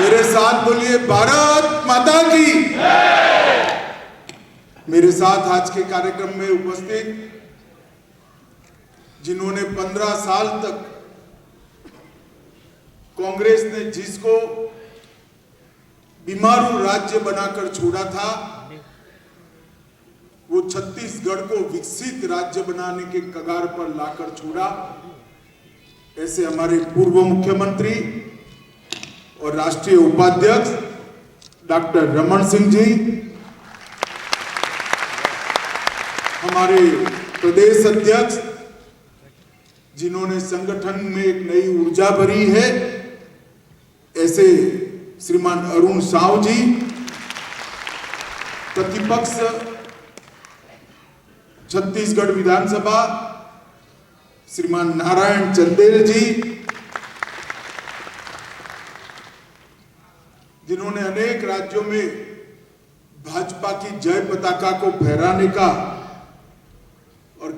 मेरे साथ बोलिए भारत माता की। मेरे साथ आज के कार्यक्रम में उपस्थित जिन्होंने 15 साल तक कांग्रेस ने जिसको बीमारू राज्य बनाकर छोड़ा था, वो छत्तीसगढ़ को विकसित राज्य बनाने के कगार पर लाकर छोड़ा। ऐसे हमारे पूर्व मुख्यमंत्री और राष्ट्रीय उपाध्यक्ष डॉक्टर रमन सिंह जी, हमारे प्रदेश अध्यक्ष जिन्होंने संगठन में एक नई ऊर्जा भरी है, ऐसे श्रीमान अरुण साव जी, प्रतिपक्ष छत्तीसगढ़ विधानसभा श्रीमान नारायण चंदेल जी, जिन्होंने अनेक राज्यों में भाजपा की जय पताका को फहराने का और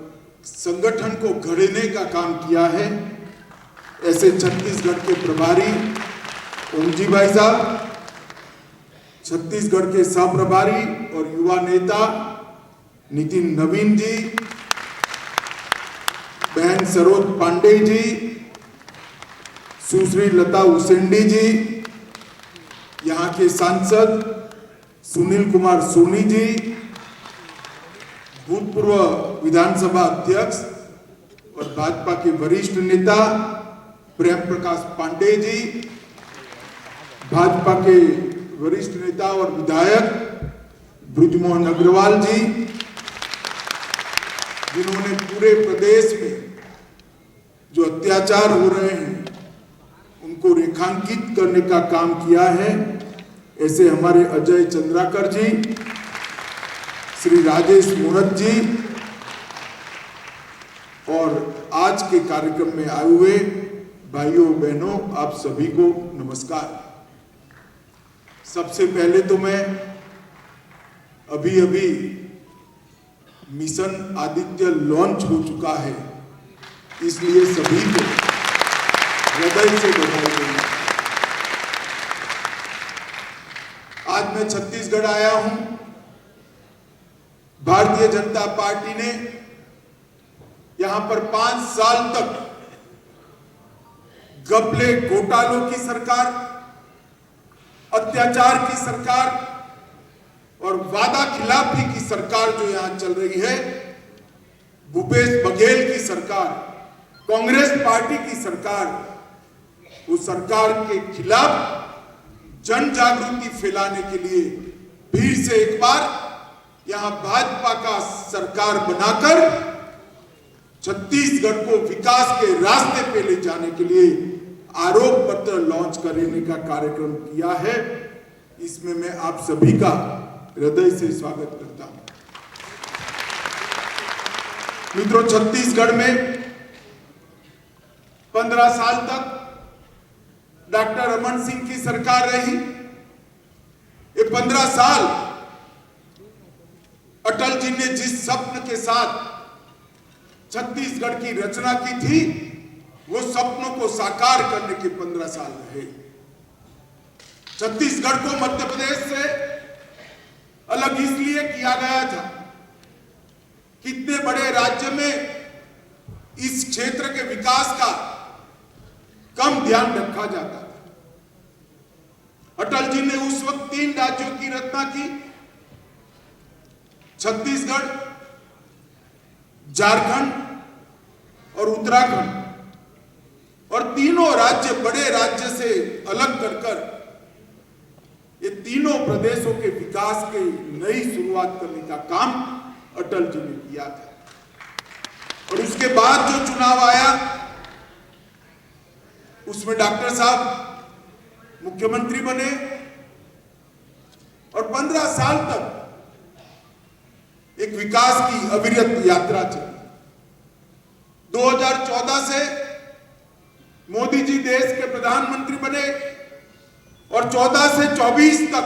संगठन को गढ़ने का काम किया है, ऐसे छत्तीसगढ़ के प्रभारी ओम जी भाई साहब, छत्तीसगढ़ के सह प्रभारी और युवा नेता नितिन नवीन जी, बहन सरोज पांडे जी, सुश्री लता उसेंडी जी, यहाँ के सांसद सुनील कुमार सोनी जी, भूतपूर्व विधानसभा अध्यक्ष और भाजपा के वरिष्ठ नेता प्रेम प्रकाश पांडे जी, भाजपा के वरिष्ठ नेता और विधायक ब्रिजमोहन अग्रवाल जी, जिन्होंने पूरे प्रदेश में जो अत्याचार हो रहे हैं उनको रेखांकित करने का काम किया है, ऐसे हमारे अजय चंद्राकर जी, श्री राजेश मुनत जी, और आज के कार्यक्रम में आए हुए भाइयों बहनों, आप सभी को नमस्कार। सबसे पहले तो मैं अभी मिशन आदित्य लॉन्च हो चुका है, इसलिए सभी को हृदय से बधाई दूंगा। आज मैं छत्तीसगढ़ आया हूं। भारतीय जनता पार्टी ने यहां पर 5 साल तक घपले घोटालों की सरकार, अत्याचार की सरकार और वादा खिलाफी की सरकार जो यहां चल रही है, भूपेश बघेल की सरकार, कांग्रेस पार्टी की सरकार, उस सरकार के खिलाफ जन जागृति फैलाने के लिए फिर से एक बार यहां भाजपा का सरकार बनाकर छत्तीसगढ़ को विकास के रास्ते पे ले जाने के लिए आरोप पत्र लॉन्च करने का कार्यक्रम किया है। इसमें मैं आप सभी का हृदय से स्वागत करता हूं। मित्रों, छत्तीसगढ़ में 15 साल तक डॉक्टर रमन सिंह की सरकार रही। ये 15 साल अटल जी ने जिस स्वप्न के साथ छत्तीसगढ़ की रचना की थी, वो सपनों को साकार करने के 15 साल रहे। छत्तीसगढ़ को मध्य प्रदेश से अलग इसलिए किया गया था, कितने बड़े राज्य में इस क्षेत्र के विकास का कम ध्यान रखा जाता था। अटल जी ने उस वक्त 3 राज्यों की रचना की, छत्तीसगढ़, झारखंड और उत्तराखंड, और तीनों राज्य बड़े राज्य से अलग कर ये तीनों प्रदेशों के विकास की नई शुरुआत करने का काम अटल जी ने किया था। और उसके बाद जो चुनाव आया, उसमें डॉक्टर साहब मुख्यमंत्री बने और 15 साल तक एक विकास की अविरत यात्रा चली। 2014 से मोदी जी देश के प्रधानमंत्री बने और 14 से 24 तक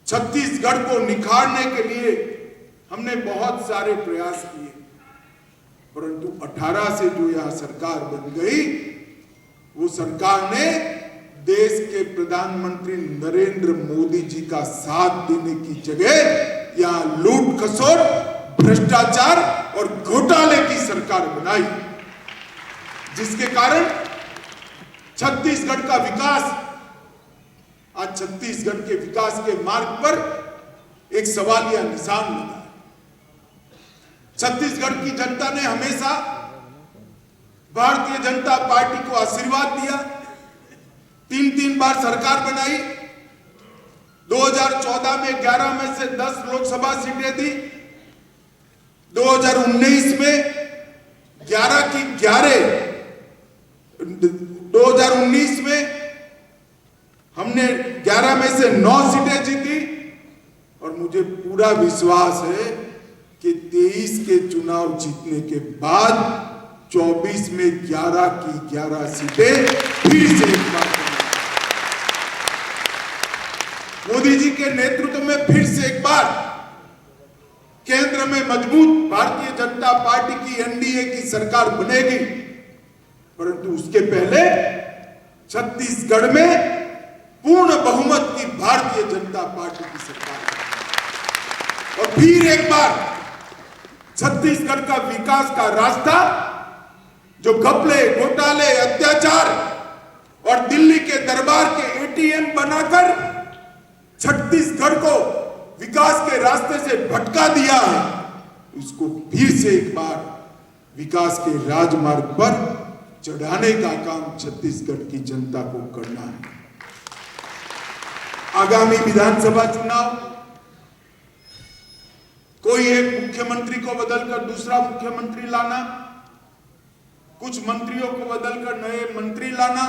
छत्तीसगढ़ को निखारने के लिए हमने बहुत सारे प्रयास किए, परंतु 18 से जो यह सरकार बन गई, वो सरकार ने देश के प्रधानमंत्री नरेंद्र मोदी जी का साथ देने की जगह यहां लूट खसोट, भ्रष्टाचार और घोटाले की सरकार बनाई, जिसके कारण छत्तीसगढ़ का विकास आज छत्तीसगढ़ के विकास के मार्ग पर एक सवालिया निशान लगा। छत्तीसगढ़ की जनता ने हमेशा भारतीय जनता पार्टी को आशीर्वाद दिया, 3 बार सरकार बनाई, 2014 में 11 में से 10 लोकसभा सीटें दी, 2019 में 11 की 11, 2019 में हमने 11 में से 9 सीटें जीती और मुझे पूरा विश्वास है कि 23 के चुनाव जीतने के बाद 24 में 11 की 11 सीटें फिर से एक बार मोदी जी के नेतृत्व में फिर से एक बार केंद्र में मजबूत भारतीय जनता पार्टी की एनडीए की सरकार बनेगी। परंतु उसके पहले छत्तीसगढ़ में पूर्ण बहुमत की भारतीय जनता पार्टी की सरकार और फिर एक बार छत्तीसगढ़ का विकास का रास्ता जो घपले, घोटाले, अत्याचार और दिल्ली के दरबार के एटीएम बनाकर छत्तीसगढ़ को विकास के रास्ते से भटका दिया है, उसको फिर से एक बार विकास के राजमार्ग पर चढ़ाने का काम छत्तीसगढ़ की जनता को करना है। आगामी विधानसभा चुनाव कोई एक मुख्यमंत्री को बदलकर दूसरा मुख्यमंत्री लाना, कुछ मंत्रियों को बदलकर नए मंत्री लाना,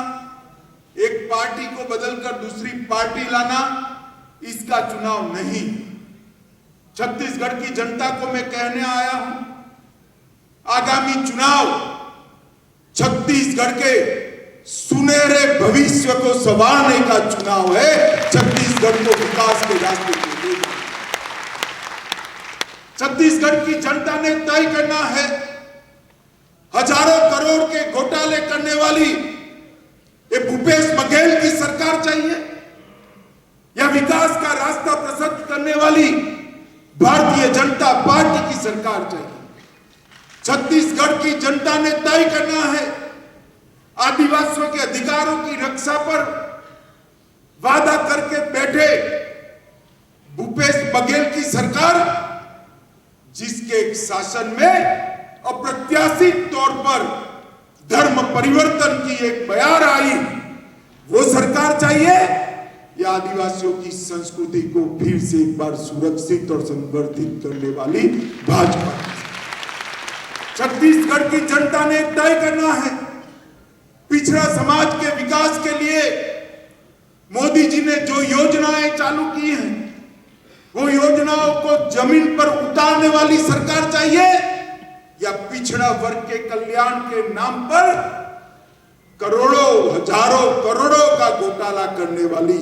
एक पार्टी को बदलकर दूसरी पार्टी लाना, इसका चुनाव नहीं। छत्तीसगढ़ की जनता को मैं कहने आया हूं, आगामी चुनाव छत्तीसगढ़ के सुनहरे भविष्य को संवारने का चुनाव है। छत्तीसगढ़ को विकास के रास्ते पे ले जाना। छत्तीसगढ़ की जनता ने तय करना है, हजारों करोड़ के घोटाले करने वाली ये भूपेश बघेल की सरकार चाहिए या विकास का रास्ता प्रशस्त करने वाली भारतीय जनता पार्टी की सरकार चाहिए। छत्तीसगढ़ की जनता ने तय करना है, आदिवासियों के अधिकारों की रक्षा पर वादा करके बैठे भूपेश बघेल की सरकार, जिसके शासन में अप्रत्याशित तौर पर धर्म परिवर्तन की एक बयार आई, वो सरकार चाहिए या आदिवासियों की संस्कृति को फिर से एक बार सुरक्षित और संवर्धित करने वाली भाजपा। छत्तीसगढ़ की जनता ने तय करना है, पिछड़ा समाज के विकास के लिए मोदी जी ने जो योजनाएं चालू की हैं, वो योजनाओं को जमीन पर उतारने वाली सरकार चाहिए या पिछड़ा वर्ग के कल्याण के नाम पर करोड़ों, हजारों करोड़ों का घोटाला करने वाली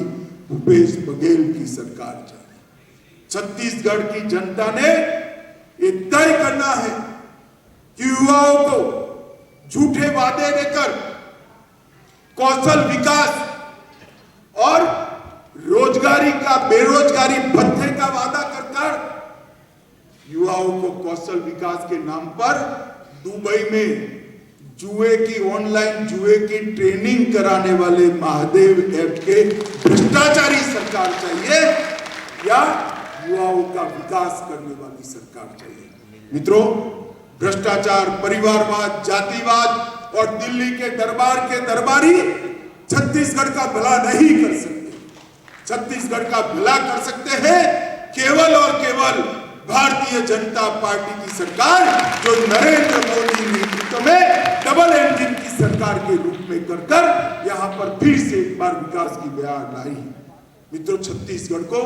भूपेश बघेल की सरकार चाहिए। छत्तीसगढ़ की जनता ने ये तय करना है कि युवाओं को झूठे वादे देकर कौशल विकास और रोजगारी का, बेरोजगारी भत्ते का वादा कर युवाओं को कौशल विकास के नाम पर दुबई में जुए की, ऑनलाइन जुए की ट्रेनिंग कराने वाले महादेव ऐप के भ्रष्टाचारी सरकार चाहिए या युवाओं का विकास करने वाली सरकार चाहिए। मित्रों, भ्रष्टाचार, परिवारवाद, जातिवाद और दिल्ली के दरबार के दरबारी छत्तीसगढ़ का भला नहीं कर सकते। छत्तीसगढ़ का भला कर सकते हैं केवल और केवल भारतीय जनता पार्टी की सरकार, जो नरेंद्र मोदी नेतृत्व में डबल इंजन की सरकार के रूप में कर यहां पर फिर से एक बार विकास की बयार लाई। मित्रों, छत्तीसगढ़ को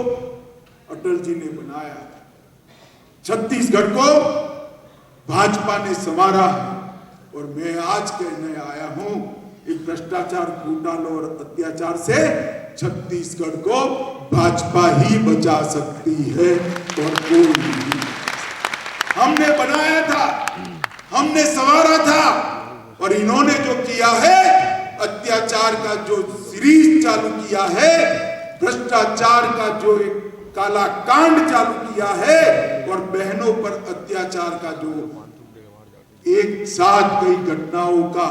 अटल जी ने बनाया, छत्तीसगढ़ को भाजपा ने संवारा और मैं आज कहने आया हूं, एक भ्रष्टाचार, घोटालों और अत्याचार से छत्तीसगढ़ को भाजपा ही बचा सकती है और कोई नहीं। हमने बनाया था, हमने संवारा था और इन्होंने जो किया है अत्याचार भ्रष्टाचार का जो सीरीज चालू किया है, भ्रष्टाचार का जो एक काला कांड चालू किया है और बहनों पर अत्याचार का जो एक साथ कई घटनाओं का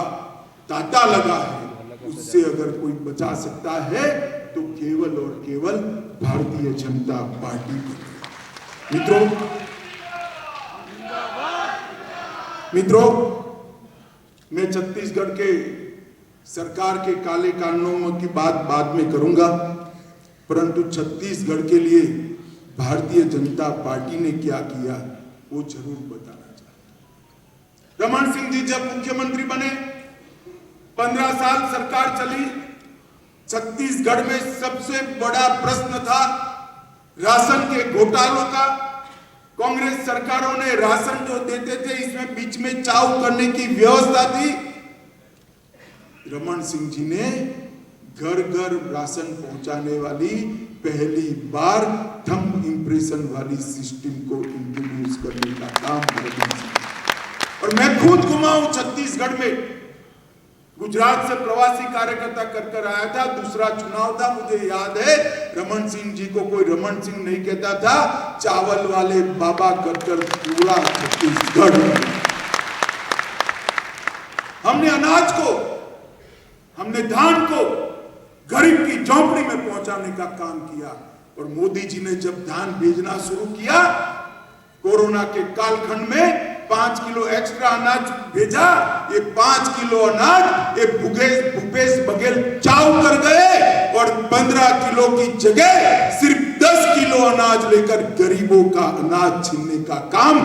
तांता लगा है, उससे अगर कोई बचा सकता है तो केवल और केवल भारतीय जनता पार्टी। मित्रों, मैं छत्तीसगढ़ के सरकार के काले कानूनों की बात बाद में करूंगा, परंतु छत्तीसगढ़ के लिए भारतीय जनता पार्टी ने क्या किया वो जरूर बताना चाहता हूं। रमन सिंह जी जब मुख्यमंत्री बने, 15 साल सरकार चली, छत्तीसगढ़ में सबसे बड़ा प्रश्न था राशन के घोटालों का। कांग्रेस सरकारों ने राशन जो देते थे इसमें बीच में चाव करने की व्यवस्था थी। रमन सिंह जी ने घर घर राशन पहुंचाने वाली पहली बार थंब इंप्रेशन वाली सिस्टम को इंट्रोड्यूस करने का काम किया। और मैं खुद घुमा हूं छत्तीसगढ़ में, गुजरात से प्रवासी कार्यकर्ता कर आया था, दूसरा चुनाव था, मुझे याद है। रमन सिंह जी को कोई रमन सिंह नहीं कहता था, चावल वाले बाबा कर पूरा छत्तीसगढ़। हमने अनाज को, हमने धान को गरीब की झोंपड़ी में पहुंचाने का काम किया। और मोदी जी ने जब धान भेजना शुरू किया, कोरोना के कालखंड में 5 किलो एक्स्ट्रा अनाज भेजा। ये 5 किलो अनाज ये भूपेश बघेल चाव कर गए और 15 किलो की जगह सिर्फ 10 किलो अनाज लेकर गरीबों का अनाज छीनने का काम,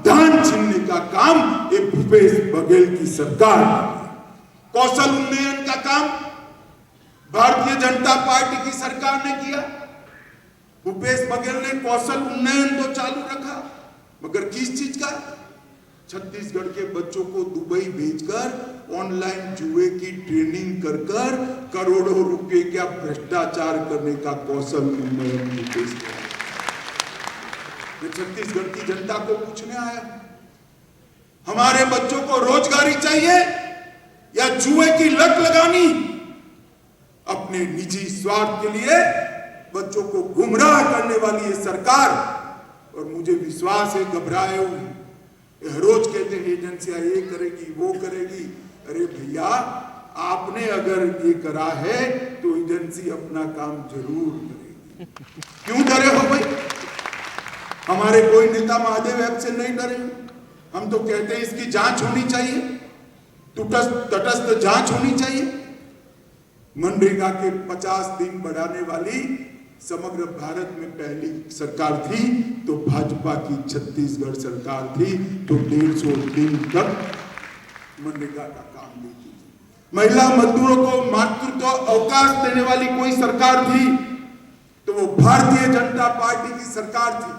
धान छीनने का काम ये भूपेश बघेल की सरकार। कौशल उन्नयन का काम भारतीय जनता पार्टी की सरकार ने किया। भूपेश बघेल ने कौशल उन्नयन तो चालू रखा, मगर किस चीज का? छत्तीसगढ़ के बच्चों को दुबई भेजकर ऑनलाइन जुए की ट्रेनिंग कर करोड़ों रुपए का भ्रष्टाचार करने का कौशल उन्नयन भूपेश बघेल। मैं छत्तीसगढ़ की जनता को पूछने आया, हमारे बच्चों को रोजगारी चाहिए या जुए की लत लगानी? अपने निजी स्वार्थ के लिए बच्चों को गुमराह करने वाली ये सरकार। और मुझे विश्वास है घबराए हुए रोज कहते हैं एजेंसियां ये करेगी वो करेगी। अरे भैया, आपने अगर ये करा है तो एजेंसी अपना काम जरूर करेगी। क्यों डरे हो भाई? हमारे कोई नेता महादेव ऐप से नहीं डरे। हम तो कहते हैं इसकी जांच होनी चाहिए, तटस्थ जांच होनी चाहिए। मनरेगा के 50 दिन बढ़ाने वाली समग्र भारत में पहली सरकार थी तो भाजपा की छत्तीसगढ़ सरकार थी, तो 150 दिन तक मनरेगा का काम नहीं की। महिला मजदूरों को मातृत्व अवकाश देने वाली कोई सरकार थी तो वो भारतीय जनता पार्टी की सरकार थी।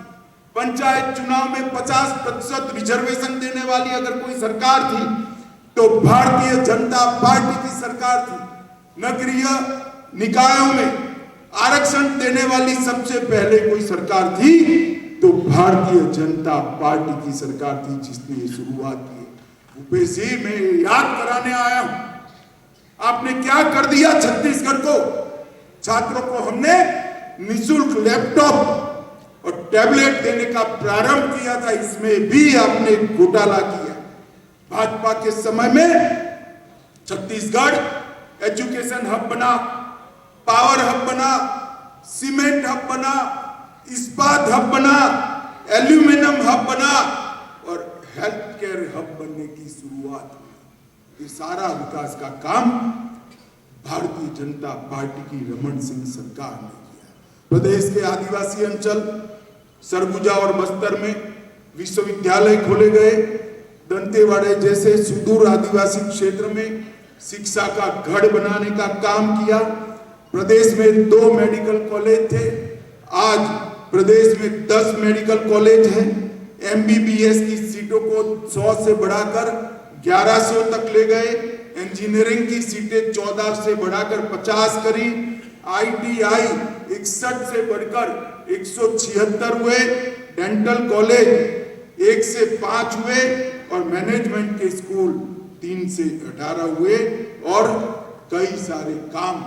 पंचायत चुनाव में 50% रिजर्वेशन देने वाली अगर कोई सरकार थी तो भारतीय जनता पार्टी की सरकार थी। नगरीय निकायों में आरक्षण देने वाली सबसे पहले कोई सरकार थी तो भारतीय जनता पार्टी की सरकार थी जिसने ये शुरुआत की। भूपेश जी, मैं याद कराने आया हूं, आपने क्या कर दिया छत्तीसगढ़ को। छात्रों को हमने निःशुल्क लैपटॉप और टैबलेट देने का प्रारंभ किया था, इसमें भी आपने घोटाला किया। भाजपा के समय में छत्तीसगढ़ एजुकेशन हब बना, पावर हब बना, सीमेंट हब बना, इस्पात हब बना, एल्यूमिनियम हब बना और हेल्थ केयर हब बनने की शुरुआत हुई। ये सारा विकास का काम भारतीय जनता पार्टी की रमन सिंह सरकार ने किया। प्रदेश के आदिवासी अंचल सरगुजा और बस्तर में विश्वविद्यालय खोले गए। दंतेवाड़े जैसे सुदूर आदिवासी क्षेत्र में शिक्षा का गढ़ बनाने का काम किया। प्रदेश में 2 मेडिकल कॉलेज थे, आज प्रदेश में 10 मेडिकल कॉलेज हैं। एमबीबीएस की सीटों को 100 से बढ़ाकर 1100 तक ले गए। इंजीनियरिंग की सीटें 14 से बढ़ाकर 50 करी। आईटीआई 61 से बढ़कर 176 हुए। डेंटल कॉलेज 1 से 5 हुए और मैनेजमेंट के स्कूल 3 से 18 हुए। और कई सारे काम,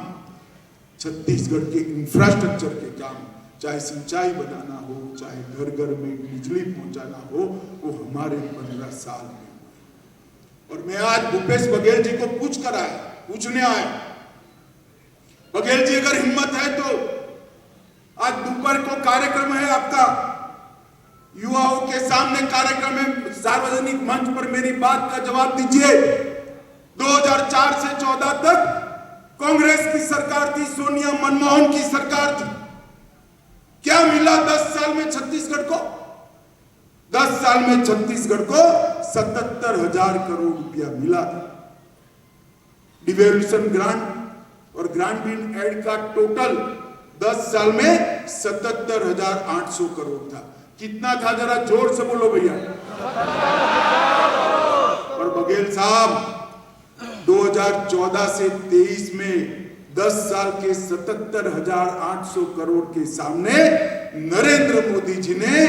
छत्तीसगढ़ के इंफ्रास्ट्रक्चर के काम, चाहे सिंचाई बनाना हो, चाहे घर घर में बिजली पहुंचाना हो, वो हमारे 15 साल में हुए। और मैं आज भूपेश बघेल जी को पूछने आया, बघेल जी अगर हिम्मत है तो आज दोपहर को कार्यक्रम है आपका, युवाओं के सामने कार्यक्रम है, सार्वजनिक मंच पर मेरी बात का जवाब दीजिए। 2004 से 14 तक कांग्रेस की सरकार थी, सोनिया मनमोहन की सरकार थी। क्या मिला 10 साल में छत्तीसगढ़ को? 10 साल में छत्तीसगढ़ को 77,000 करोड़ रुपया मिला था। डिवेल्यूशन ग्रांट और ग्रांट इन एड का टोटल 10 साल में 77,800 करोड़ था। कितना था जरा जोर से बोलो भैया। और बघेल साहब 2014 से 23 में 10 साल के 77,800 करोड़ के सामने नरेंद्र मोदी जी ने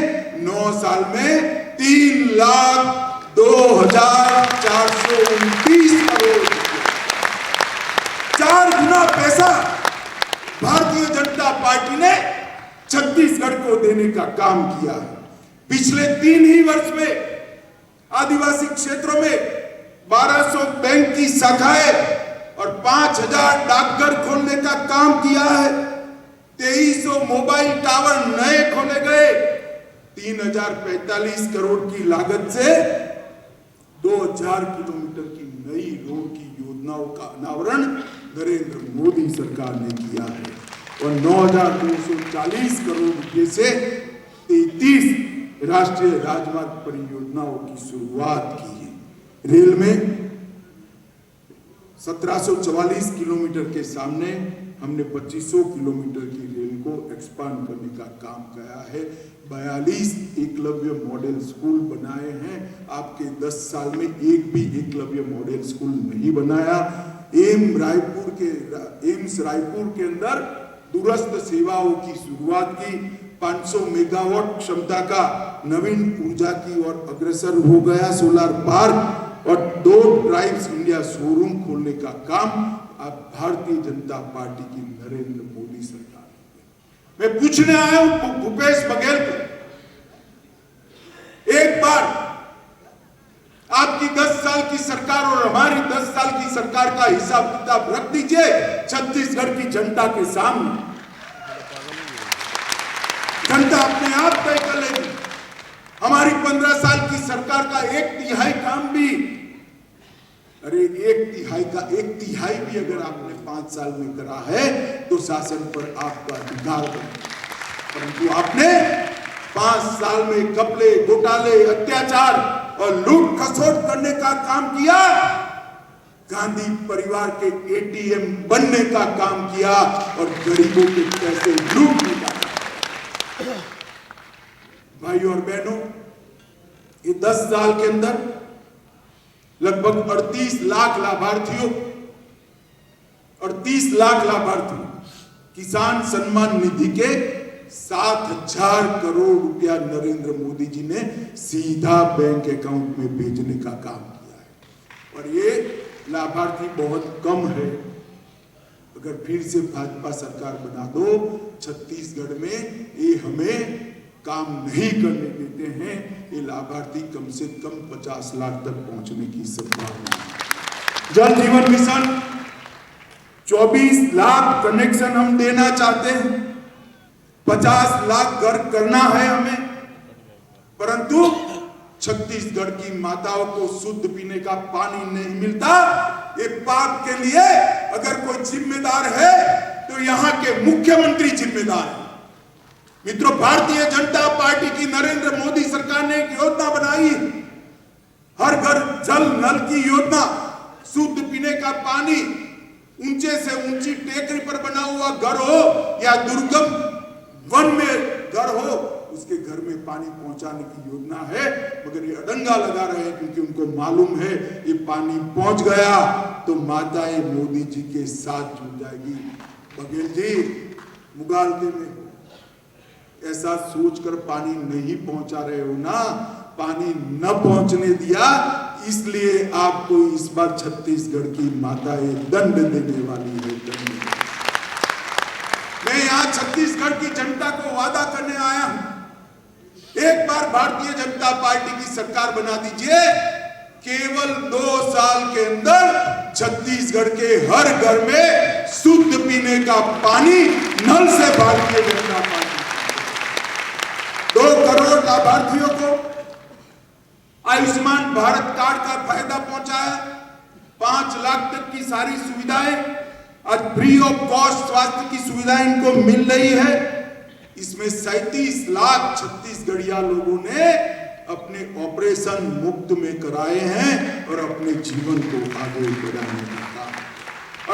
9 साल में 3,02,429 करोड़, 4 गुना पैसा भारतीय जनता पार्टी ने छत्तीसगढ़ को देने का काम किया है। पिछले 3 ही वर्ष में आदिवासी क्षेत्रों में 1200 बैंक की शाखाएं और 5,000 डाकघर खोलने का काम किया है। 2300 मोबाइल टावर नए खोले गए। 3,045 करोड़ की लागत से 2,000 किलोमीटर की नई रोड की योजनाओं का अनावरण नरेंद्र मोदी सरकार ने किया है और 9,240 करोड़ रुपए से 33 राष्ट्रीय राजमार्ग परियोजनाओं की शुरुआत की है। रेल में 1744 किलोमीटर के सामने हमने 2500 किलोमीटर की रेल को एक्सपांड करने का काम किया है। 42 एकलव्य मॉडल स्कूल बनाए हैं। आपके 10 साल में एक भी एकलव्य मॉडल स्कूल नहीं बनाया। एम्स रायपुर के अंदर दूरस्थ सेवाओं की शुरुआत की। 500 मेगावाट क्षमता का नवीन ऊर्जा की ओर अग्रसर हो गया सोलर पार्क और 2 ड्राइव्स इंडिया शोरूम खोलने का काम अब भारतीय जनता पार्टी की नरेंद्र मोदी सरकार ने। मैं पूछने आया हूं भूपेश बघेल को, एक बार आपकी 10 साल की सरकार और हमारी 10 साल की सरकार का हिसाब किताब रख दीजिए छत्तीसगढ़ की जनता के सामने। जनता अपने आप तय कर लेगी। हमारी 15 साल की सरकार का 1/3 काम भी, अरे 1/3 भी अगर आपने 5 साल में करा है तो शासन पर आपका अधिकार है। परंतु आपने 5 साल में घपले, घोटाले, अत्याचार और लूट खसोट करने का काम किया। गांधी परिवार के ATM बनने का काम किया और गरीबों के पैसे लूटने का। भाइयों और बहनों, ये 10 साल के अंदर लगभग 38 लाख लाभार्थियों किसान सम्मान निधि के 7,000 करोड़ रुपया नरेंद्र मोदी जी ने सीधा बैंक अकाउंट में भेजने का काम किया है। और ये लाभार्थी बहुत कम है। अगर फिर से भाजपा सरकार बना दो छत्तीसगढ़ में, ये हमें काम नहीं करने देते हैं। ये लाभार्थी कम से कम 50 लाख तक पहुंचने की संभावना है। जल जीवन मिशन 24 लाख कनेक्शन हम देना चाहते हैं। 50 लाख घर करना है हमें। परंतु छत्तीसगढ़ की माताओं को शुद्ध पीने का पानी नहीं मिलता। ये पाप के लिए अगर कोई जिम्मेदार है तो यहाँ के मुख्यमंत्री जिम्मेदार है। मित्रों, भारतीय जनता पार्टी की नरेंद्र मोदी सरकार ने एक योजना बनाई, हर घर जल नल की योजना। शुद्ध पीने का पानी ऊंचे से ऊंची टेकरी पर बना हुआ घर हो या दुर्गम वन में घर हो, उसके घर में पानी पहुंचाने की योजना है। मगर ये अडंगा लगा रहे हैं क्योंकि उनको मालूम है ये पानी पहुंच गया तो माताएं मोदी जी के साथ जुड़ जाएगी। बघेल जी, मुगालते में ऐसा सोचकर पानी नहीं पहुंचा रहे हो ना। पानी न पहुंचने दिया इसलिए आपको इस बार छत्तीसगढ़ की माताएं दंड देने वाली है, दंड। मैं यहाँ छत्तीसगढ़ की जनता को वादा करने आया हूं, एक बार भारतीय जनता पार्टी की सरकार बना दीजिए, केवल 2 साल के अंदर छत्तीसगढ़ के हर घर में शुद्ध पीने का पानी नल से भारतीय जनता पार्टी 2 करोड़ लाभार्थियों को आयुष्मान भारत कार्ड का फायदा पहुंचाया, 5 लाख तक की सारी सुविधाएं, आज फ्री ऑफ कॉस्ट स्वास्थ्य की सुविधाएं इनको मिल रही है। इसमें 37 लाख छत्तीसगढ़िया लोगों ने अपने ऑपरेशन मुफ्त में कराए हैं और अपने जीवन को आगे बढ़ाने का काम।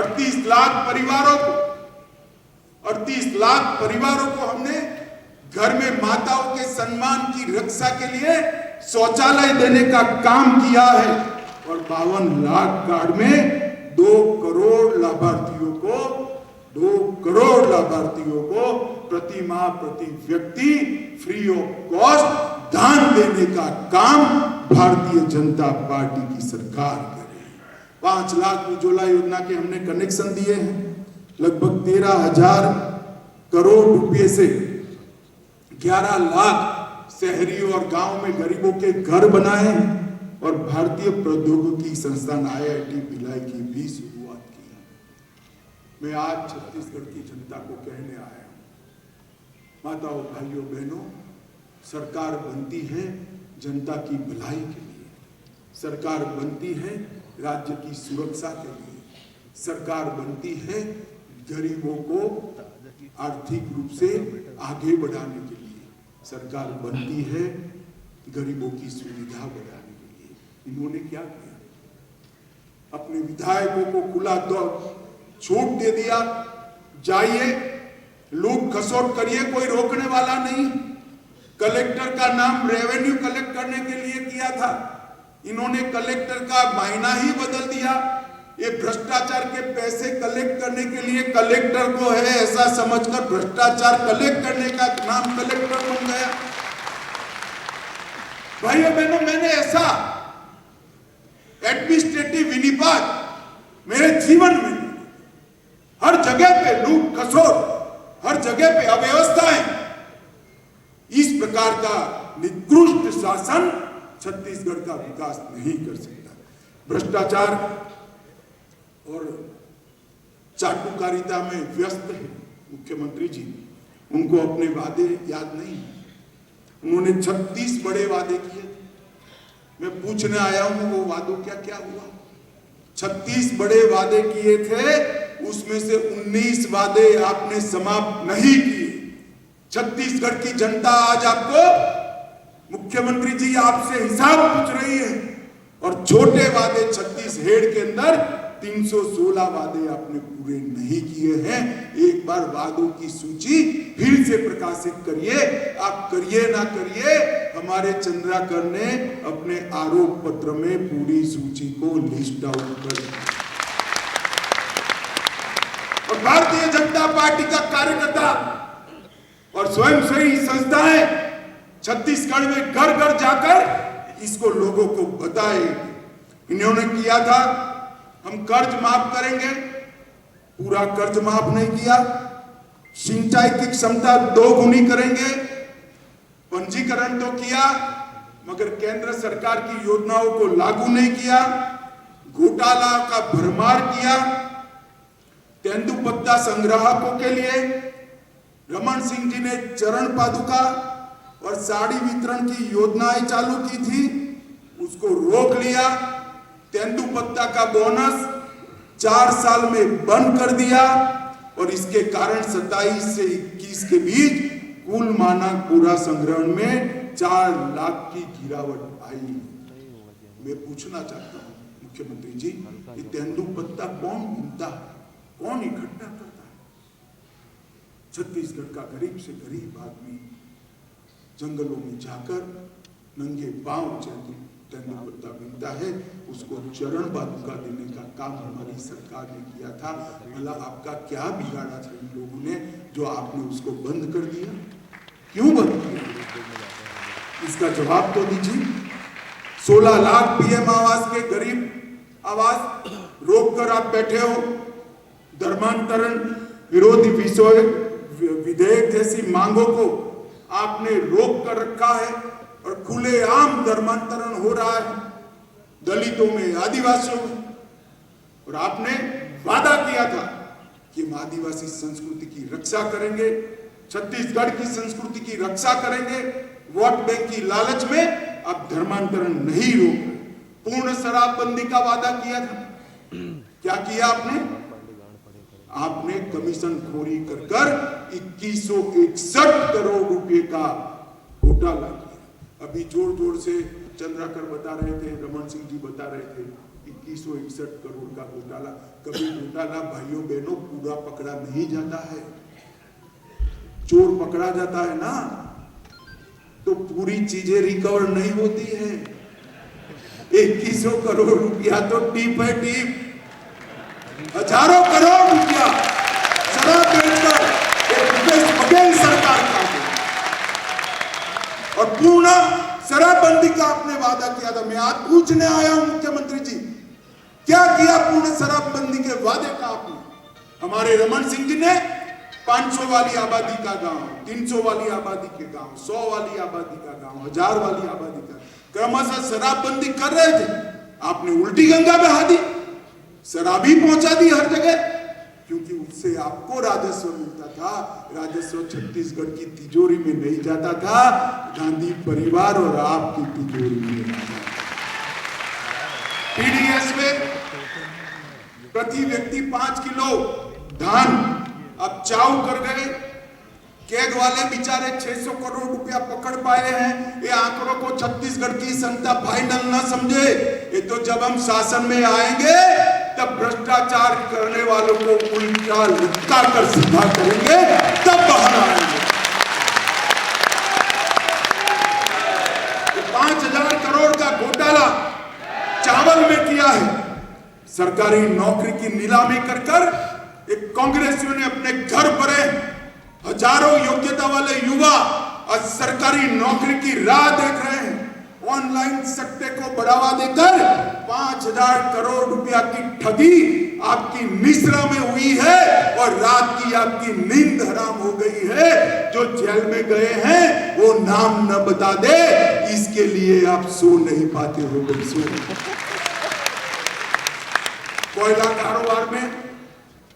38 लाख परिवारों को हमने घर में माताओं के सम्मान की रक्षा के लिए शौचालय देने का काम किया है और 52 लाख कार्ड में 2 करोड़ लाभार्थियों को प्रति माह प्रति व्यक्ति फ्री ऑफ कॉस्ट दान देने का काम भारतीय जनता पार्टी की सरकार कर रही है। 5 लाख उज्ज्वला योजना के हमने कनेक्शन दिए हैं, लगभग 13,000 करोड़ रुपए से 11 लाख शहरी और गांव में गरीबों के घर बनाए हैं और भारतीय प्रौद्योगिकी संस्थान IIT भिलाई की भी शुरुआत की है। मैं आज छत्तीसगढ़ की जनता को कहने आया हूं, माताओं भाइयों बहनों, सरकार बनती है जनता की भलाई के लिए, सरकार बनती है राज्य की सुरक्षा के लिए, सरकार बनती है गरीबों को आर्थिक रूप से आगे बढ़ाने के लिए, सरकार बनती है गरीबों की सुविधा बढ़ाने के लिए। इन्होंने क्या किया? अपने विधायकों को खुला छूट दे दिया, जाइए लूट खसोट करिए, कोई रोकने वाला नहीं। कलेक्टर का नाम रेवेन्यू कलेक्ट करने के लिए किया था, इन्होंने कलेक्टर का मायना ही बदल दिया। ये भ्रष्टाचार के पैसे कलेक्ट करने के लिए कलेक्टर को है ऐसा समझकर भ्रष्टाचार कलेक्ट करने का नाम कलेक्टर बन गया। भाइयों बहनों, मैंने ऐसा एडमिनिस्ट्रेटिव विनिपात मेरे जीवन में, हर जगह पे लूट खसोट, हर जगह पे अव्यवस्थाएं, इस प्रकार का निकृष्ट शासन छत्तीसगढ़ का विकास नहीं कर सकता। भ्रष्टाचार और चाटुकारिता में व्यस्त है मुख्यमंत्री जी, उनको अपने वादे याद नहीं। उन्होंने 36 बड़े वादे किए, मैं पूछने आया हूं वो वादों क्या क्या हुआ। 36 बड़े वादे किए थे, उसमें से 19 वादे आपने समाप्त नहीं किए। छत्तीसगढ़ की जनता आज आपको, मुख्यमंत्री जी आपसे हिसाब पूछ रही है और छोटे वादे 36 हेड के अंदर 316 वादे आपने पूरे नहीं किए हैं। एक बार वादों की सूची फिर से प्रकाशित करिए, आप करिए ना करिए, हमारे चंद्राकर ने अपने आरोप पत्र में पूरी सूची को लिस्ट आउट कर दिया। और भारतीय जनता पार्टी का कार्यकर्ता और स्वयंसेवी संस्थाएं छत्तीसगढ़ में घर घर जाकर इसको लोगों को बताए। इन्होंने किया था हम कर्ज माफ करेंगे, पूरा कर्ज माफ नहीं किया। सिंचाई की क्षमता 2 गुनी करेंगे, पंजीकरण तो किया मगर केंद्र सरकार की योजनाओं को लागू नहीं किया। घोटाला का भरमार किया। तेंदुपत्ता संग्राहकों के लिए रमन सिंह जी ने चरण पादुका और साड़ी वितरण की योजनाएं चालू की थी, उसको रोक लिया। तेंदुपत्ता का बोनस 4 साल में बंद कर दिया और इसके कारण 27 से 21 के बीच कुल मानक पूरा संग्रहण में 4 लाख की गिरावट आई। मैं पूछना चाहता हूं मुख्यमंत्री जी, ये तेंदुपत्ता कौन ढूंढता है, कौन इकट्ठा करता है? छत्तीसगढ़ का गरीब से गरीब आदमी जंगलों में जाकर नंगे पांव तेंदुपत्ता बीनता है, उसको चरण पादुका देने का काम हमारी सरकार ने किया था। भला आपका क्या बिगाड़ा था इन लोगों ने जो आपने उसको बंद कर दिया? क्यों बंद किया? इसका जवाब तो दीजिए। 16 लाख पीएम आवास के गरीब आवास रोक कर आप बैठे हो। धर्मांतरण विरोधी विधेयक जैसी मांगों को आपने रोक कर रखा है और खुलेआम धर्मांतरण हो रहा है दलितों में, आदिवासियों में। और आपने वादा किया था कि हम आदिवासी संस्कृति की रक्षा करेंगे, छत्तीसगढ़ की संस्कृति की रक्षा करेंगे। वोट बैंक की लालच में आप धर्मांतरण नहीं रोक रहे। पूर्ण शराबबंदी का वादा किया था, क्या किया आपने? आपने कमीशन खोरी कर कर 2161 करोड़ रुपए का घोटाला किया। अभी जोर जोर से चंद्राकर बता रहे थे, रमन सिंह जी बता रहे थे 2161 करोड़ का घोटाला। कभी घोटाला भाइयों बहनों पूरा पकड़ा नहीं जाता है। चोर पकड़ा जाता है ना तो पूरी चीजें रिकवर नहीं होती है। 2100 करोड़ रुपया तो टीप है, टीप। हजारों करोड़ रुपया शराब बेचकर भूपेश बघेल सरकार का और पूर्ण शराबबंदी का आपने वादा किया था। मैं आज पूछने आया हूं मुख्यमंत्री जी, क्या किया पूर्ण शराबबंदी के वादे का आपने? हमारे रमन सिंह जी ने 500 वाली आबादी का गांव, 300 वाली आबादी के गांव, 100 वाली आबादी का गांव, 1000 वाली आबादी का क्रमशः शराबबंदी कर रहे थे। आपने उल्टी गंगा बहा दी, शराबी पहुंचा दी हर जगह, क्योंकि उससे आपको राजस्व मिलता था। राजस्व छत्तीसगढ़ की तिजोरी में नहीं जाता था, गांधी परिवार और आपकी तिजोरी में जाता था। टीडीएस में प्रति व्यक्ति 5 किलो धान अब चाव कर गए। कैग वाले बेचारे 600 करोड़ रुपया पकड़ पाए हैं। ये आंकड़ों को छत्तीसगढ़ की जनता फाइनल ना समझे। ये तो जब हम शासन में आएंगे तब भ्रष्टाचार करने वालों को उल्टा लटका कर सीधा करेंगे, तब बाहर आएंगे। 5000 करोड़ का घोटाला चावल में किया है। सरकारी नौकरी की नीलामी कर कर एक कांग्रेसियों ने अपने घर भरे हजारों योग्यता वाले युवा आज सरकारी नौकरी की राह देख रहे हैं। ऑनलाइन सट्टे को बढ़ावा देकर 5000 करोड़ रुपया की ठगी आपकी मिश्रा में हुई है और रात की आपकी नींद हराम हो गई है। जो जेल में गए हैं वो नाम न बता दे, इसके लिए आप सो नहीं पाते हो। कोयला कारोबार में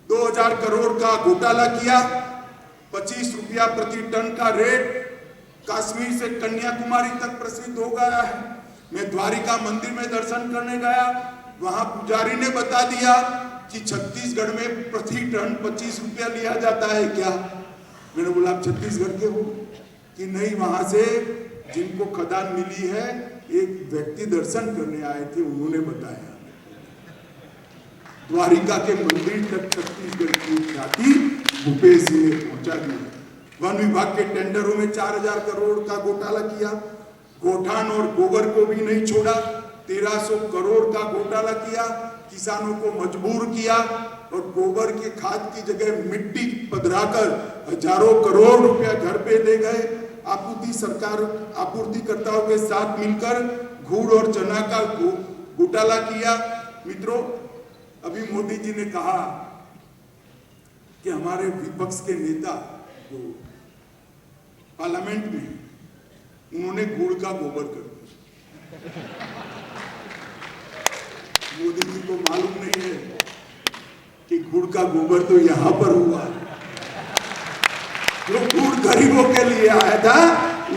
2000 करोड़ का घोटाला किया। 25 रुपया प्रति टन का रेट कश्मीर से कन्याकुमारी तक प्रसिद्ध हो गया है। मैं द्वारिका मंदिर में दर्शन करने गया, वहां पुजारी ने बता दिया कि छत्तीसगढ़ में प्रति टन 25 रुपया लिया जाता है क्या? मैंने बोला आप छत्तीसगढ़ के हो कि नहीं? वहां से जिनको खदान मिली है एक व्यक्ति दर्शन करने आए थे, उन्होंने बताया। द्वारिका के मंदिर तक छत्तीसगढ़ की ख्याति भूपेश जी ने पहुंचा दी। वन विभाग के टेंडरों में 4000 करोड़ का घोटाला किया। गोठान और गोबर को भी नहीं छोड़ा। 1300 करोड़ का घोटाला किया। किसानों को मजबूर किया और गोबर के खाद की जगह मिट्टी पधराकर हजारों करोड़ रुपया घर पे ले गए। आपूर्तिकर्ताओं के साथ मिलकर गुड़ और चना का घोटाला किया। मित्रों, अभी मोदी जी ने कहा कि हमारे विपक्ष के नेता जो पार्लियामेंट में, उन्होंने गुड़ का गोबर कर दिया। मोदी जी को मालूम नहीं है कि गुड़ का गोबर तो यहां पर हुआ। जो गुड़ गरीबों के लिए आया था,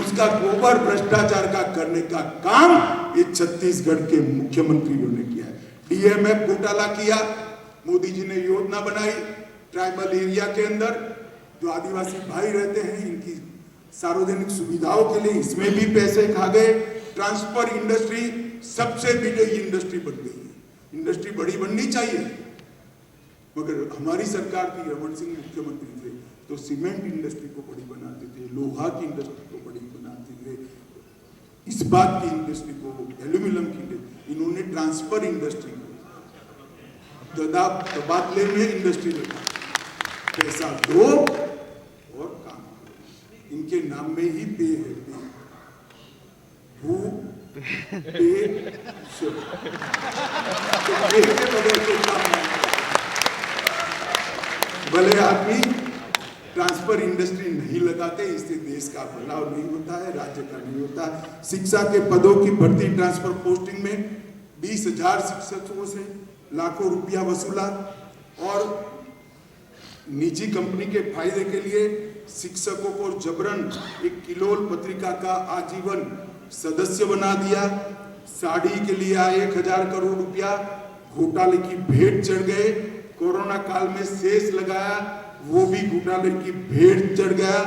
उसका गोबर भ्रष्टाचार का करने का काम ये छत्तीसगढ़ के मुख्यमंत्रियों ने किया है। डीएमएफ घोटाला किया। मोदी जी ने योजना बनाई ट्राइबल एरिया के अंदर जो आदिवासी भाई रहते हैं, इनकी सार्वजनिक सुविधाओं के लिए, इसमें भी पैसे खा गए। ट्रांसफर इंडस्ट्री सबसे बिगड़ी इंडस्ट्री बन गई है। इंडस्ट्री बड़ी बननी चाहिए, मगर हमारी सरकार थी, रमन सिंह मुख्यमंत्री थे तो सीमेंट इंडस्ट्री को बड़ी बनाते थे, लोहा की इंडस्ट्री को बड़ी बनाते थे, इस्पात की इंडस्ट्री को, एल्यूमिनियम की इंडस्ट्री। इन्होंने ट्रांसफर इंडस्ट्री को तबादले में इंडस्ट्री लगा। पैसा दो और काम करो, इनके नाम में ही पे है। पे भू भले आदमी ट्रांसफर इंडस्ट्री नहीं लगाते, इससे देश का भला नहीं होता है, राज्य का नहीं होता है। शिक्षा के पदों की भर्ती ट्रांसफर पोस्टिंग में 20,000 शिक्षकों से लाखों रुपया वसूला और निजी कंपनी के फायदे के लिए शिक्षकों को जबरन एक किलोल पत्रिका का आजीवन सदस्य बना दिया। साड़ी के लिए 1,000 करोड़ रुपया घोटाले की भेंट चढ़ गए। कोरोना काल में शेष लगाया, वो भी घोटाले की भेंट चढ़ गया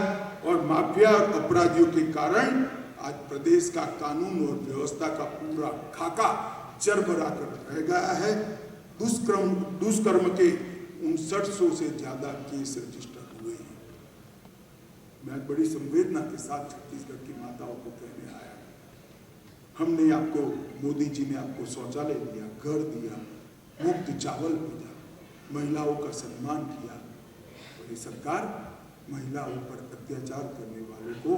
और माफिया और अपराधियों के कारण आज प्रदेश का कानून और व्यवस्था का पूरा खाका चरमरा कर रह गया है। दुष्कर्म के 5900 से ज्यादा केस रजिस्टर हुए हैं। मैं बड़ी संवेदना के साथ छत्तीसगढ़ की माताओं को कहने आया, हमने आपको, मोदी जी ने आपको शौचालय दिया, घर दिया, मुफ्त चावल भेजा, महिलाओं का सम्मान किया, और ये सरकार महिलाओं पर अत्याचार करने वालों को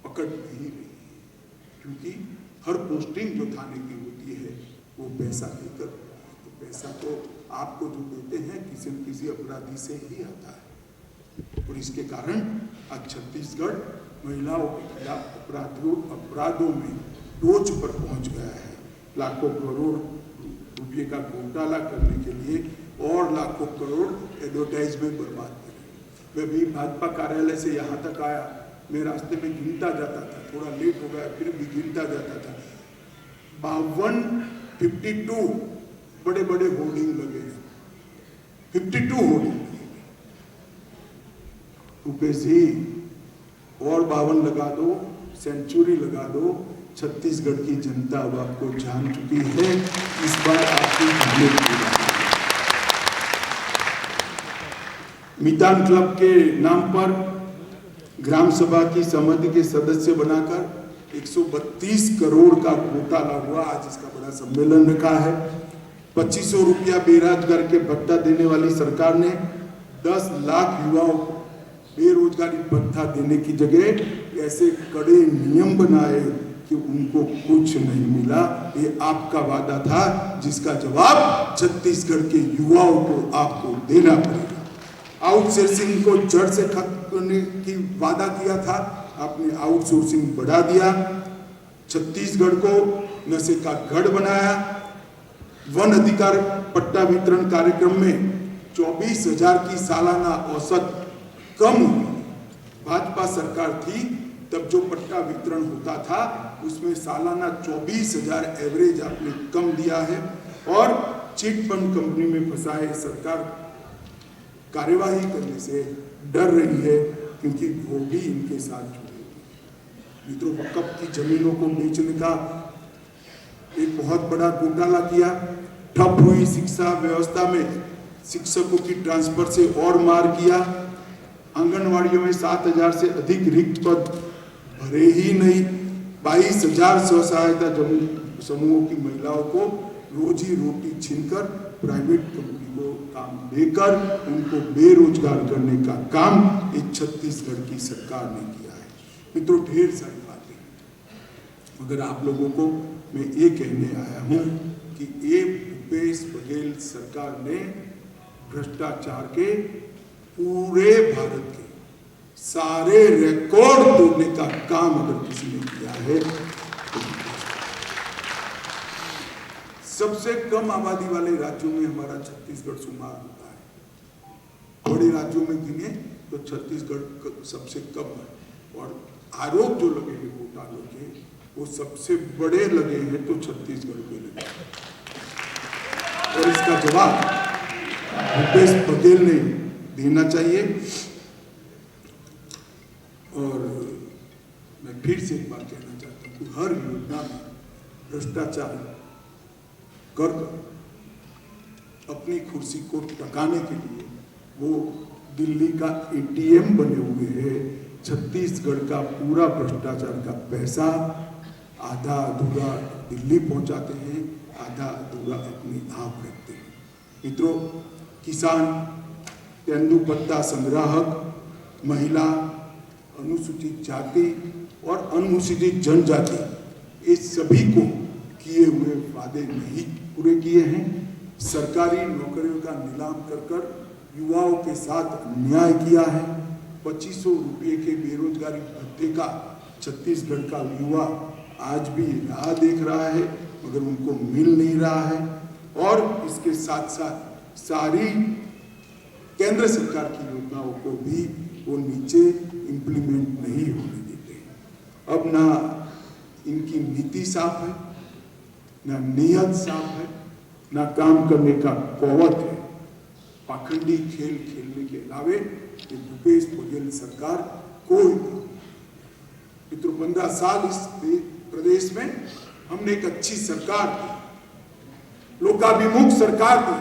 पकड़ नहीं रही है, क्योंकि हर पोस्टिंग जो थाने की होती है वो पैसा देकर, तो पैसा तो आपको जो देते हैं किसी न किसी अपराधी से ही आता है। और इसके कारण आज छत्तीसगढ़ महिलाओं के खिलाफ अपराधों में टोच पर पहुंच गया है। लाखों करोड़ रुपये का घोटाला करने के लिए और लाखों करोड़ एडवर्टाइजमेंट बर्बाद करें। मैं भी भाजपा कार्यालय से यहाँ तक आया, मैं रास्ते में गिनता जाता था, थोड़ा लेट हो गया फिर भी गिनता जाता था, 52 बड़े बड़े होर्डिंग लगे हैं, 52 होर्डिंग। रुपेश जी और 52 लगा दो, सेंचुरी लगा दो। छत्तीसगढ़ की जनता अब आपको जान चुकी है, इस बार आपकी मितान क्लब के नाम पर ग्राम सभा की समिति के सदस्य बनाकर 132 करोड़ का घोटाला हुआ। आज इसका बड़ा सम्मेलन रखा है। 2500 रुपया बेरोजगार के भत्ता देने वाली सरकार ने 10 लाख युवाओं को बेरोजगारी भत्ता देने की जगह ऐसे कड़े नियम बनाए कि उनको कुछ नहीं मिला। ये आपका वादा था, जिसका जवाब छत्तीसगढ़ के युवाओं को आपको देना पड़ेगा। आउटसोर्सिंग को जड़ से खत्म करने की वादा किया था, आपने आउटसोर्सिंग बढ़ा दिया। छत्तीसगढ़ को नशे का गढ़ बनाया। वन अधिकार पट्टा वितरण कार्यक्रम में 24,000 की सालाना औसत कम हुई। भाजपा सरकार थी तब जो पट्टा वितरण होता था उसमें सालाना 24,000 एवरेज आपने कम दिया है। और चिट फंड कंपनी में फंसाए सरकार कार्यवाही करने से डर रही है, क्योंकि वो भी इनके साथ जुड़े। मित्रों, वक्फ की जमीनों को बेचने का एक बहुत बड़ा घोटाला किया। ठप हुई शिक्षा व्यवस्था में शिक्षकों की ट्रांसफर से और मार किया। आंगनवाड़ियों में 7,000 से अधिक रिक्त पद भरे ही नहीं। 22,000 स्व सहायता समूहों की महिलाओं को रोजी रोटी छीनकर प्राइवेट कंपनी को काम देकर उनको बेरोजगार करने का काम इस छत्तीसगढ़ की सरकार ने किया है। मित्रों, ढेर सारी बातें, मगर आप लोगों को मैं ये कहने आया हूँ कि ये भूपेश बघेल सरकार ने भ्रष्टाचार के पूरे भारत के सारे रिकॉर्ड तोड़ने का काम अगर किसी ने किया है तो सबसे कम आबादी वाले राज्यों में हमारा छत्तीसगढ़ शुमार होता है। बड़े राज्यों में गिने तो छत्तीसगढ़ सबसे कम है। और आरोप जो लगे हैं घोटालों के, वो सबसे बड़े लगे हैं तो छत्तीसगढ़ पे लगे। और इसका जवाब भूपेश बघेल ने देना चाहिए। और मैं फिर से एक बात कहना चाहता हूँ कि हर योजना में भ्रष्टाचार कर अपनी कुर्सी को टकाने के लिए वो दिल्ली का एटीएम बने हुए हैं। छत्तीसगढ़ का पूरा भ्रष्टाचार का पैसा आधा अधूरा दिल्ली पहुंचाते हैं, आधा अधूरा अपनी आप रखते हैं। मित्रों, किसान, तेंदुपत्ता संग्राहक, महिला, अनुसूचित जाति और अनुसूचित जनजाति ये सभी को किए हुए वादे नहीं पूरे किए हैं। सरकारी नौकरियों का नीलाम कर युवाओं के साथ अन्याय किया है। 2500 रुपये के बेरोजगारी भत्ते का छत्तीसगढ़ का युवा आज भी राह देख रहा है, मगर उनको मिल नहीं रहा है। और इसके साथ साथ सारी केंद्र सरकार की योजनाओं को भी वो नीचे इम्प्लीमेंट नहीं होने देते। अब ना इनकी नीति साफ है, ना नियत साफ है, ना काम करने का कौवत है। पाखंडी खेल खेलने के अलावे ये भूपेश बघेल सरकार कोई नहीं। मित्रों, 15 साल इस प्रदेश में हमने एक अच्छी सरकार दी, लोकाभिमुख सरकार दी।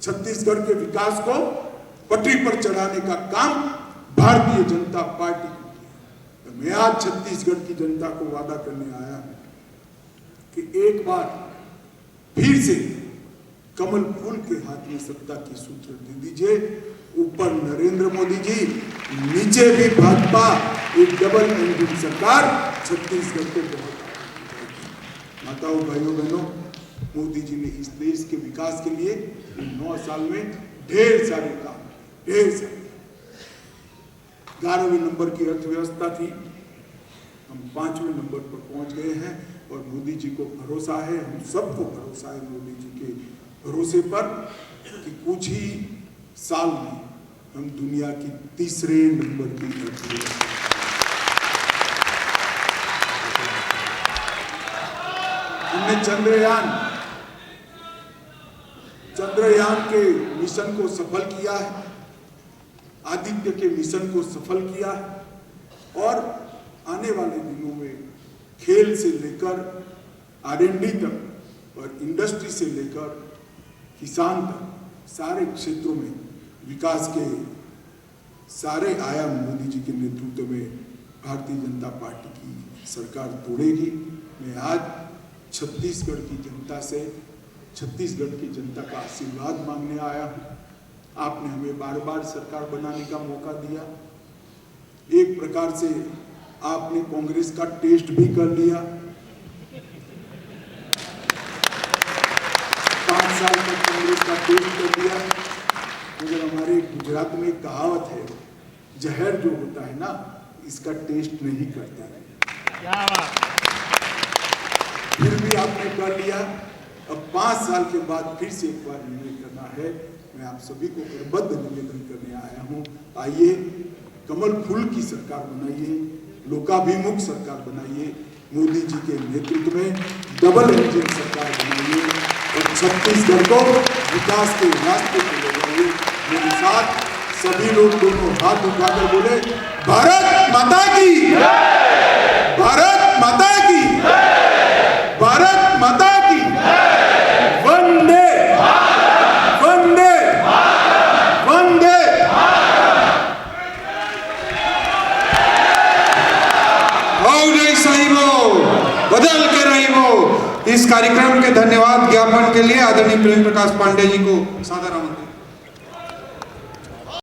छत्तीसगढ़ के विकास को पटरी पर चढ़ाने का काम भारतीय जनता पार्टी को किया। मैं आज छत्तीसगढ़ की जनता को वादा करने आया हूं कि एक बार फिर से कमल फूल के हाथ में सत्ता की सूत्र दे दीजिए। ऊपर नरेंद्र मोदी जी, नीचे भी भाजपा, एक डबल इंजन सरकार छत्तीसगढ़ को बहुत माताओं, भाइयों, बहनों, मोदी जी ने इस देश के विकास के लिए 9 साल में ढेर सारे काम, ढेर सारे। 11वें नंबर की अर्थव्यवस्था थी, हम 5वें नंबर पर पहुंच गए हैं। और मोदी जी को भरोसा है, हम सबको भरोसा है मोदी जी के भरोसे पर कि कुछ ही साल में हम दुनिया की 3रे नंबर की अर्थव्यवस्था। हमने चंद्रयान के मिशन को सफल किया है, आदित्य के मिशन को सफल किया है। और आने वाले दिनों में खेल से लेकर R&D तक और इंडस्ट्री से लेकर किसान तक सारे क्षेत्रों में विकास के सारे आयाम मोदी जी के नेतृत्व में भारतीय जनता पार्टी की सरकार तोड़ेगी। मैं आज छत्तीसगढ़ की जनता से, छत्तीसगढ़ की जनता का आशीर्वाद मांगने आया हूँ। आपने हमें बार बार सरकार बनाने का मौका दिया। एक प्रकार से आपने कांग्रेस का टेस्ट भी कर लिया। 5 साल तक कांग्रेस का टेस्ट कर लिया। मगर हमारे गुजरात में एक कहावत है, जहर जो होता है ना, इसका टेस्ट नहीं करता है। फिर भी आपने कर लिया। अब 5 साल के बाद फिर से एक बार निर्णय करना है। मैं आप सभी को करबद्ध निवेदन करने आया हूँ, आइए कमल फूल की सरकार बनाइए, लोकाभिमुख सरकार बनाइए, मोदी जी के नेतृत्व में डबल इंजन सरकार बनाइए और छत्तीसगढ़ को विकास के रास्ते पर ले जाइए। मेरे साथ सभी लोग दोनों हाथ उठाकर बोले, भारत माता की, भारत माता की, भारत माता की, वंदे वंदे वंदे। बदल के रही वो। इस कार्यक्रम के धन्यवाद ज्ञापन के लिए आदरणीय प्रेम प्रकाश पांडे जी को सादर आमंत्रित।